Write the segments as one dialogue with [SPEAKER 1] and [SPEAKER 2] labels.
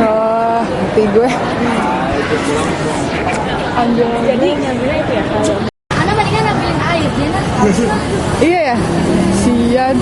[SPEAKER 1] Oh, ngerti gue. Ambil.
[SPEAKER 2] Jadi ngambilnya itu ya kalau
[SPEAKER 3] Anak mendingan ambilin air, dia nak.
[SPEAKER 1] Iya ya. Sian.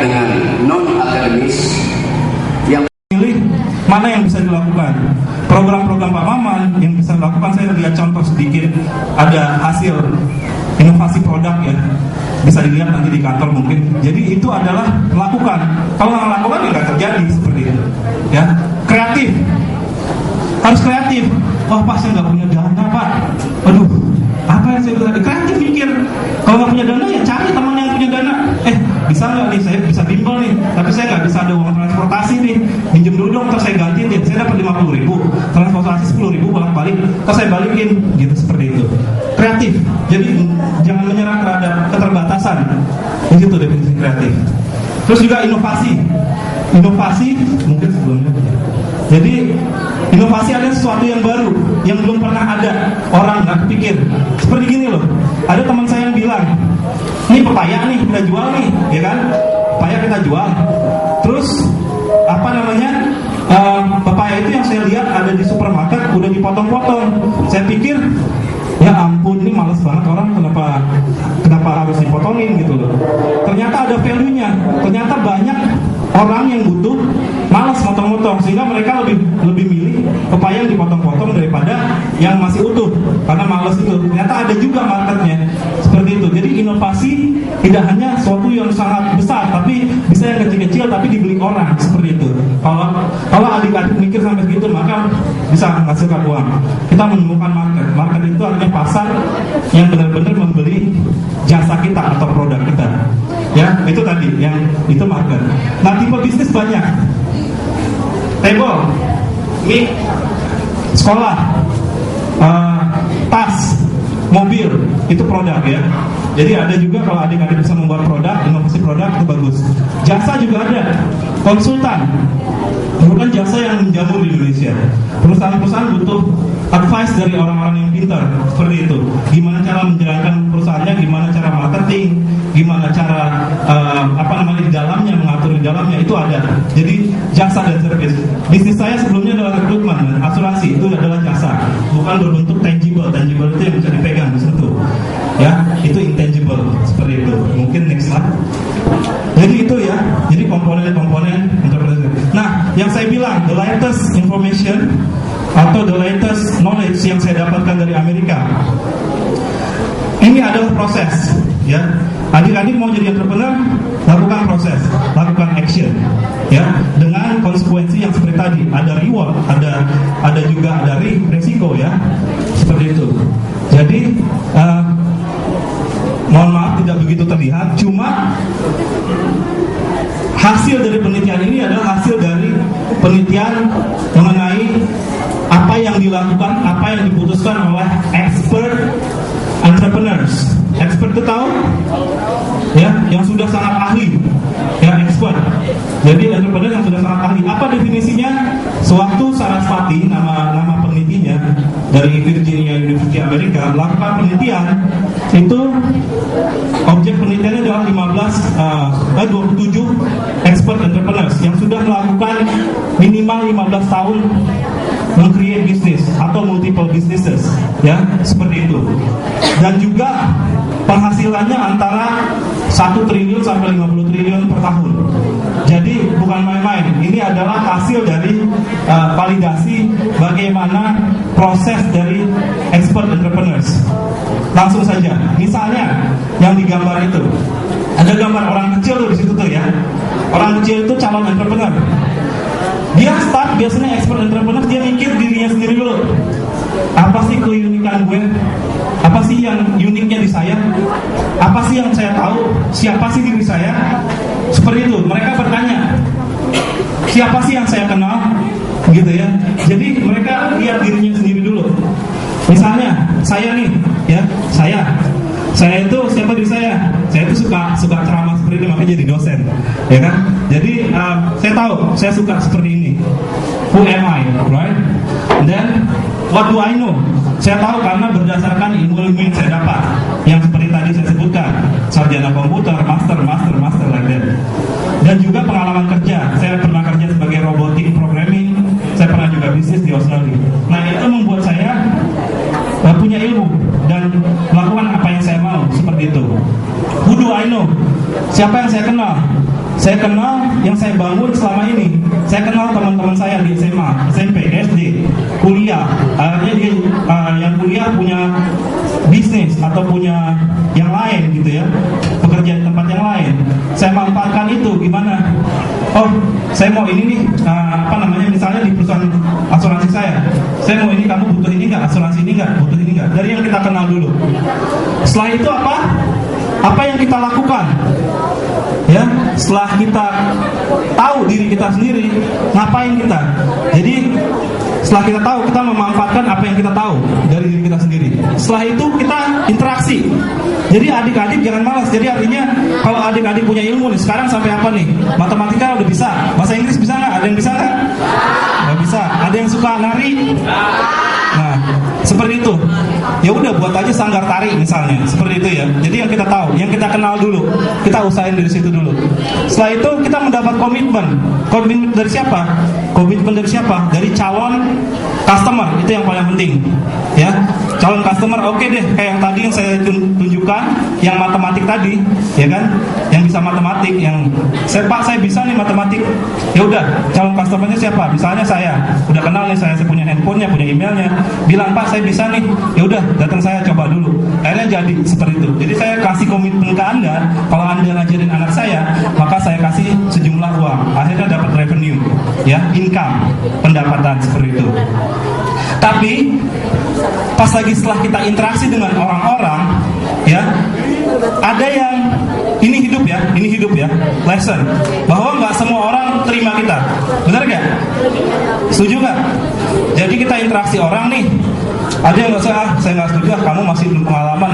[SPEAKER 4] dengan non-akademis yang
[SPEAKER 5] pilih mana yang bisa dilakukan. Program-program Pak Maman yang bisa dilakukan, saya lihat contoh sedikit, ada hasil inovasi produk ya, bisa dilihat nanti di kantor mungkin. Jadi itu adalah lakukan. Kalau nggak lakukan ya nggak terjadi seperti itu. Ya, kreatif, harus kreatif. Wah Pak, saya nggak punya dana Pak. Aduh, apa yang saya bilang? Kreatif mikir. Kalau nggak punya dana ya cari teman yang punya dana. Bisa nggak nih, saya bisa bimbel nih, tapi saya nggak bisa ada uang transportasi nih, minjem dulu dong, terus saya gantiin deh, saya dapat 50.000, transportasi 10.000 bolak-balik, terus saya balikin, gitu seperti itu. Kreatif, jadi jangan menyerah terhadap keterbatasan, itu definisi kreatif. Terus juga inovasi mungkin sebelumnya. Jadi inovasi ada sesuatu yang baru, yang belum pernah ada, orang nggak kepikir. Seperti gini loh, ada teman saya yang bilang, ini pepaya nih kita jual nih, ya kan? Pepaya kita jual. Terus apa namanya? Pepaya itu yang saya lihat ada di supermarket udah dipotong-potong. Saya pikir, ya ampun, ini males banget orang, kenapa harus dipotongin gitu loh. Ternyata ada value-nya. Ternyata banyak orang yang butuh malas motong-motong, sehingga mereka lebih milih pepaya yang dipotong-potong daripada yang masih utuh karena malas itu. Ternyata ada juga marketnya seperti itu. Jadi inovasi tidak hanya sesuatu yang sangat besar, tapi bisa yang kecil-kecil tapi dibeli orang seperti itu. Kalau adik-adik mikir sampai segitu, maka bisa menghasilkan uang. Kita menemukan market. Market itu artinya pasar yang benar-benar membeli jasa kita atau produk kita. Ya, itu tadi yang itu market. Nah, tipe bisnis banyak. Table, mic, sekolah, tas, mobil, itu produk ya. Jadi ada juga kalau adik-adik bisa membuat produk, inovasi produk itu bagus. Jasa juga ada, konsultan, bukan jasa yang menjamur di Indonesia. Perusahaan-perusahaan butuh advice dari orang-orang yang pintar seperti itu. Gimana cara menjalankan perusahaannya, gimana cara marketing, gimana cara di dalamnya, mengatur di dalamnya, itu ada. Jadi jasa dan service. Bisnis saya sebelumnya adalah rekrutmen dan asuransi, itu adalah jasa, bukan berbentuk tangible. Tangible itu yang bisa dipegang, disentuh. Ya, itu intangible seperti itu. Mungkin next slide. Jadi itu ya. Jadi komponen-komponen entrepreneurship. Nah, yang saya bilang the latest information atau the latest knowledge yang saya dapatkan dari Amerika. Ini adalah proses, ya. Adik-adik mau jadi entrepreneur, lakukan proses, lakukan action, ya, dengan konsekuensi yang seperti tadi. Ada reward, ada juga ada resiko, ya, seperti itu. Jadi, mohon maaf tidak begitu terlihat, cuma hasil dari penelitian ini adalah hasil dari penelitian mengenai apa yang dilakukan, apa yang diputuskan oleh expert entrepreneurs. Expert itu tahu? Ya, yang sudah sangat ahli. Ya, expert. Jadi entrepreneur yang sudah sangat ahli. Apa definisinya? Sewaktu Sarasvati, nama penelitinya dari Virginia University Amerika, melakukan penelitian, itu objek penelitiannya adalah 27 expert entrepreneurs yang sudah melakukan minimal 15 tahun meng-create bisnis atau multiple businesses, ya, seperti itu. Dan juga penghasilannya antara 1 triliun sampai 50 triliun per tahun. Jadi bukan main-main. Ini adalah hasil dari validasi bagaimana proses dari expert entrepreneurs. Langsung saja, misalnya yang digambar itu, ada gambar orang kecil tuh di situ tuh ya. Orang kecil itu calon entrepreneur. Dia start biasanya expert entrepreneur, dia mikir dirinya sendiri keberadaan gue? Apa sih yang uniknya di saya? Apa sih yang saya tahu? Siapa sih diri saya? Seperti itu, mereka bertanya, siapa sih yang saya kenal? Gitu ya. Jadi mereka lihat dirinya sendiri dulu. Misalnya, saya nih, ya, saya itu siapa diri saya? Saya itu suka ceramah seperti ini, makanya jadi dosen, ya kan? Jadi saya tahu saya suka seperti ini. Who am I, right? Then what do I know? Saya tahu karena berdasarkan ilmu-ilmu yang saya dapat, yang seperti tadi saya sebutkan, sarjana komputer, master like that. Dan juga pengalaman kerja. Saya pernah kerja sebagai robotic programming. Saya pernah juga bisnis di Australia. Nah, itu membuat saya punya ilmu dan melakukan apa yang saya mau, seperti itu. Who do I know? Siapa yang saya kenal? Saya kenal yang saya bangun selama ini. Saya kenal teman-teman saya di SMA, SMP, SD, kuliah. Akhirnya dia yang kuliah punya bisnis atau punya yang lain gitu ya, bekerja di tempat yang lain. Saya manfaatkan itu gimana? Oh, saya mau ini nih, misalnya di perusahaan asuransi saya mau ini, kamu butuh ini nggak? Asuransi ini nggak? Butuh ini nggak? Dari yang kita kenal dulu. Setelah itu apa? Apa yang kita lakukan? Ya, setelah kita tahu diri kita sendiri, ngapain kita? Jadi setelah kita tahu, kita memanfaatkan apa yang kita tahu dari diri kita sendiri. Setelah itu kita interaksi. Jadi adik-adik jangan malas. Jadi artinya kalau adik-adik punya ilmu nih, sekarang sampai apa nih? Matematika udah bisa. Bahasa Inggris bisa nggak? Ada yang bisa nggak? Nggak bisa. Ada yang suka nari? Nah, seperti itu. Ya udah, buat aja sanggar tari misalnya. Seperti itu ya. Jadi yang kita tahu, yang kita kenal dulu, kita usahain dari situ dulu. Setelah itu kita mendapat komitmen. Komitmen dari siapa? Komitmen dari siapa? Dari calon customer. Itu yang paling penting. Ya, calon customer. Oke deh, kayak yang tadi yang saya tunjukkan, yang matematik tadi, ya kan? Yang bisa matematik, yang Pak saya bisa nih matematik. Ya udah, calon customernya siapa? Misalnya saya udah kenal nih, saya punya handphonenya, punya emailnya. Bilang, Pak saya bisa nih. Ya udah, datang saya coba dulu. Akhirnya jadi seperti itu. Jadi saya kasih komitmen ke Anda. Kalau Anda ngajarin anak saya, maka saya kasih sejumlah uang. Akhirnya dapat revenue, ya, income, pendapatan seperti itu. Tapi pas lagi setelah kita interaksi dengan orang-orang, ya, ada yang ini hidup ya, lesson bahwa nggak semua orang terima kita, benar nggak? Setuju nggak? Jadi kita interaksi orang nih, ada yang nggak saya nggak setuju, kamu masih belum pengalaman,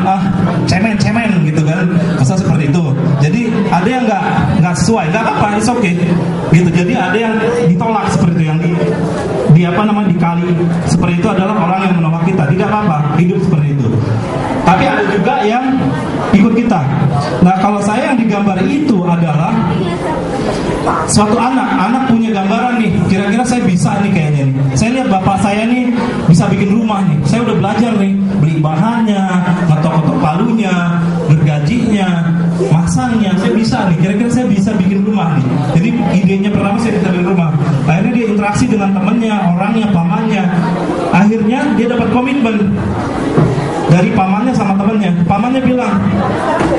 [SPEAKER 5] cemen gitu kan, masa seperti itu. Jadi ada yang nggak sesuai, nggak apa-apa, it's okay, gitu. Jadi ada yang ditolak seperti itu, yang dikali seperti itu adalah orang yang menolak kita, tidak apa-apa, hidup seperti itu. Tapi ada juga yang ikut kita. Nah, kalau saya yang digambar itu adalah suatu anak punya gambaran nih, kira-kira saya bisa nih kayaknya nih. Saya lihat bapak saya nih bisa bikin rumah nih. Saya udah belajar nih, beli bahannya, ngetok-ngetok palunya, gergajinya, masangnya. Saya bisa nih, kira-kira saya bisa bikin rumah nih. Jadi idenya pertama saya bisa bikin rumah. Akhirnya dia interaksi dengan temennya, orangnya, pamannya. Akhirnya dia dapat komitmen dari pamannya sama temennya. Pamannya bilang,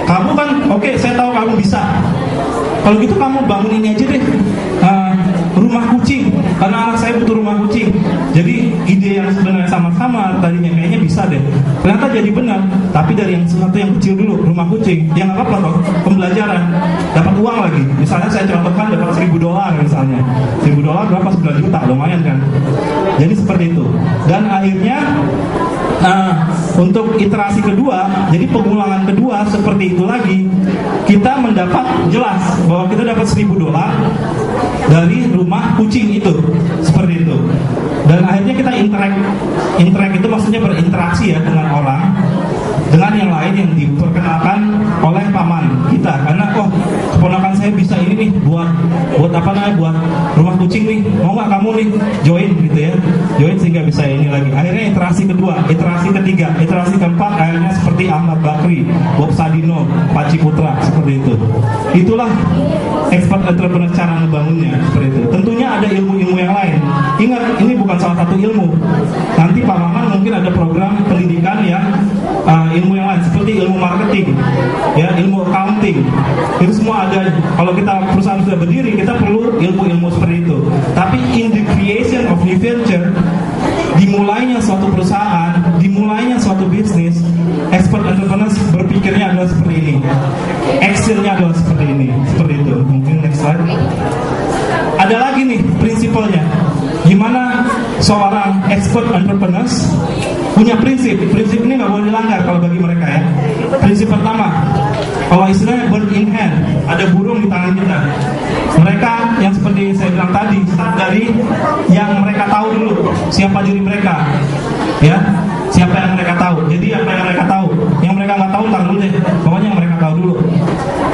[SPEAKER 5] kamu kan oke, saya tahu kamu bisa. Kalau gitu kamu bangun ini aja deh, rumah kucing, karena anak saya butuh rumah kucing. Jadi ide yang sebenarnya sama-sama tadinya kayaknya bisa deh, ternyata jadi benar. Tapi dari yang sesuatu yang kecil dulu, rumah kucing, yang apa loh, pembelajaran, dapat uang lagi. Misalnya saya contohkan dapat $1,000 misalnya, $1,000 berapa? 9 juta, lumayan kan? Jadi seperti itu. Dan akhirnya untuk iterasi kedua, jadi pengulangan kedua seperti itu lagi, kita mendapat jelas bahwa kita dapat $1,000 dari rumah kucing itu, seperti itu. Dan akhirnya kita interact itu maksudnya berinteraksi ya dengan orang, dengan yang lain yang diperkenalkan oleh paman kita. Karena keponakan saya bisa ini nih, buat rumah kucing nih, mau nggak kamu nih join gitu ya, join sehingga bisa ini lagi. Akhirnya iterasi kedua, iterasi ketiga, iterasi keempat, akhirnya seperti Ahmad Bakri, Bob Sadino, Pak Ciputra, seperti itu. Itulah expert entrepreneur cara ngebangunnya, seperti itu. Tentunya ada ilmu-ilmu yang lain. Ingat, ini bukan salah satu ilmu. Nanti Pak Maman mungkin ada program pendidikan yang ilmu yang lain, seperti ilmu marketing, ya, ilmu accounting. Itu semua ada. Kalau kita perusahaan sudah berdiri, kita perlu ilmu-ilmu seperti itu. Tapi in the creation of new venture, dimulainya suatu perusahaan, dimulai memulainya suatu bisnis, expert entrepreneurs berpikirnya adalah seperti ini, actionnya adalah seperti ini, seperti itu. Mungkin next slide. Ada lagi nih prinsipalnya, gimana seorang expert entrepreneurs punya prinsip ini nggak boleh dilanggar kalau bagi mereka ya. Prinsip pertama, kalau istilahnya bird in hand, ada burung di tangan kita. Mereka yang seperti saya bilang tadi, start dari yang mereka tahu dulu, siapa diri mereka, ya, siapa yang mereka tahu. Jadi apa yang mereka tahu, yang mereka nggak tahu taruh dulu deh, pokoknya yang mereka tahu dulu.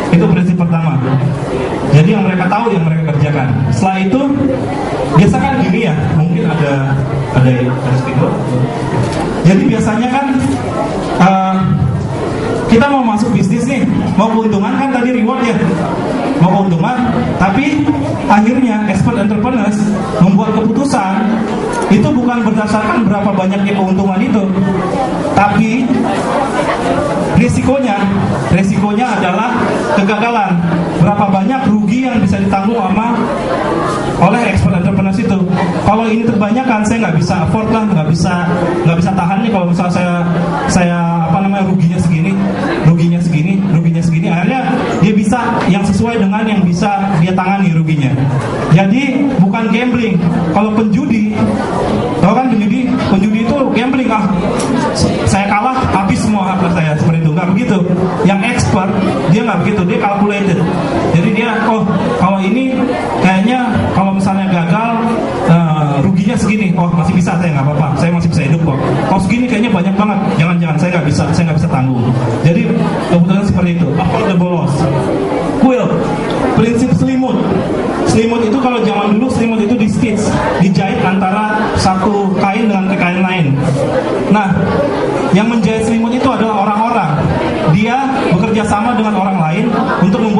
[SPEAKER 5] Itu prinsip pertama. Jadi yang mereka tahu yang mereka kerjakan. Setelah itu biasa kan gini ya, mungkin ada speaker. Jadi biasanya kan kita mau masuk bisnis nih, mau keuntungan kan tadi reward ya, mau keuntungan, tapi akhirnya expert entrepreneurs membuat keputusan itu bukan berdasarkan berapa banyaknya keuntungan itu, tapi resikonya adalah kegagalan. Berapa banyak rugi yang bisa ditanggung oleh expert entrepreneurs itu. Kalau ini terbanyakan, saya nggak bisa afford lah, nggak bisa tahan nih kalau misalnya saya ruginya segini. Akhirnya dia bisa yang sesuai dengan yang bisa dia tangani ruginya. Jadi bukan gambling. Kalau penjudi, tahu kan penjudi itu gambling, saya kalah habis semua harta saya, seperti itu. Nggak begitu. Yang expert dia nggak begitu, dia calculated. Jadi dia kalau ini kayaknya kalau misalnya gagal ruginya segini, masih bisa, saya nggak apa-apa, saya masih bisa hidup kok. Kalau segini kayaknya banyak banget, jangan saya nggak bisa tanggung. Jadi kebetulan seperti itu. Affordable loss. Quill, prinsip selimut itu kalau zaman dulu selimut itu di-stitch, dijahit antara satu kain dengan kain lain. Nah, yang menjahit selimut itu adalah orang-orang. Dia bekerja sama dengan orang lain untuk membuat